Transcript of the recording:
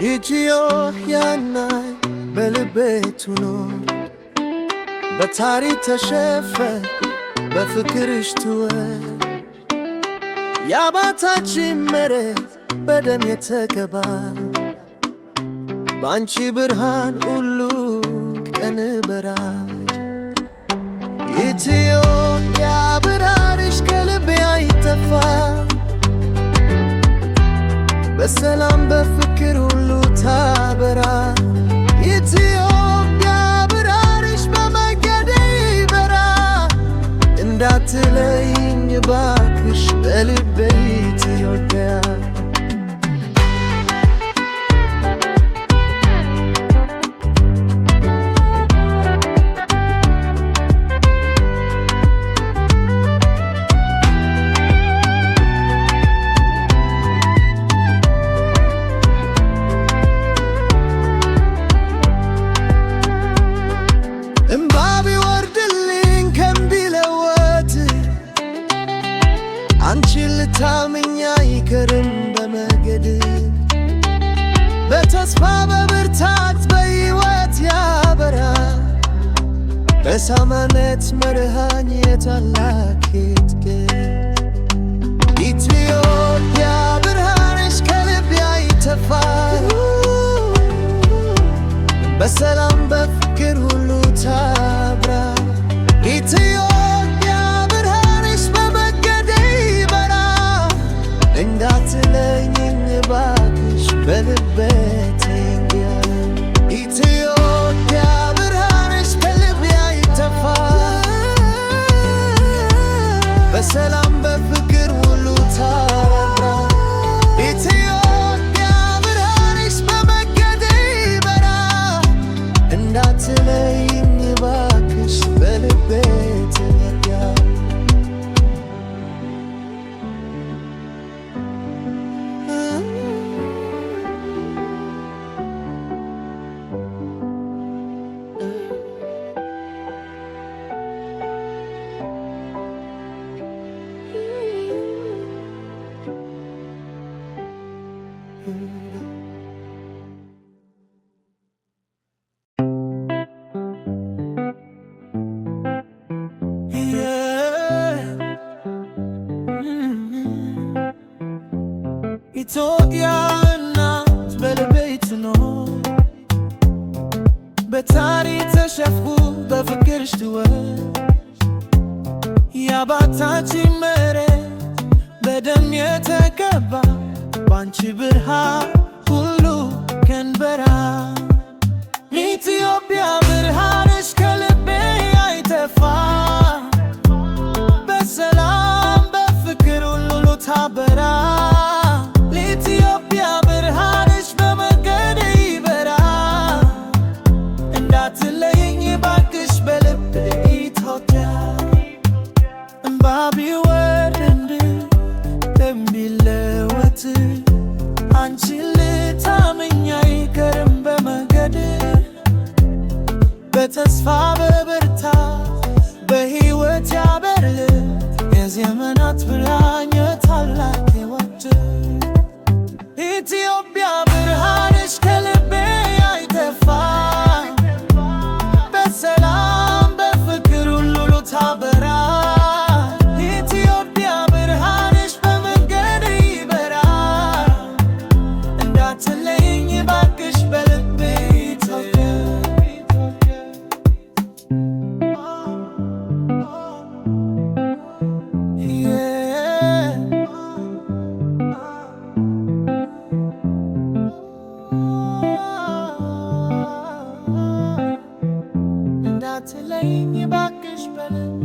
ኢትዮጵያና በልቤቱ ነው በታሪክ ተሸፈን በፍቅርሽ ትወር የአባታችን መሬት በደም የተገባ ባንቺ ብርሃን ሁሉ ቀን በራይ ኢትዮጵያ ብርሃንሽ ከልቤ አይጠፋ በሰላም በፍቅር ሁሉ ታበራ ኢትዮጵያ ብርሃንሽ በመንገዴ ይበራ እንዳትለይኝ እባክሽ በልቤ ኢትዮጵያ አንቺን ልታምኛ አይቀርም በመንገድ በተስፋ በብርታት በሕይወት ያበራ በሳማነት መርሃኝ የታላቅ ኢትዮጵያ ብርሃንሽ ከልቤ አይጠፋ በሰላም በፍቅር ሁሉ ታብራ እንዳትለይኝ እባክሽ በልቤ ትንገሪ ኢትዮጵያ ብርሃንሽ ከልቤ አይጠፋ በሰላም በፍቅር ሁሉ ታበራ ኢትዮጵያ ብርሃንሽ በመንገዴ ይበራ እንዳትለይኝ እባክሽ በልቤ ኢትዮጵያ እናት በልቤቱ ነው በታሪክ ተሸፍኖ በፍቅርሽ ትወር የአባታችን መሬት በደም የተገባ ባንቺ ብርሃን ሁሉ ቀን በራ ኢትዮጵያ ብርሃንሽ ከልቤ አይጠፋ በሰላም በፍቅር ሁሉ ታበራ ኢትዮጵያ ብርሃንሽ በመንገዴ ይበራ እንዳትለይኝ እባክሽ በልቤ ኢትዮጵያ እንባ ቢወርድ ደም ቢለወጥ አንቺን ልታምኝ አይቀርም በመንገድ በተስፋ በብርታት በሕይወት ያበርል የዘመናት ብርሃን የታላቅ ሕይወት ኢትዮጵያ ብርሃንሽ ከልቤ አይጠፋ በሰላም በፍቅር ሁሉ ታበራ ኢትዮጵያ ብርሃንሽ በመንገዴ ይበራ እንዳትለይኝ እባክሽ በልቤ ኢትዮጵያ እንዳትለይኝ እባክሽ በልቤ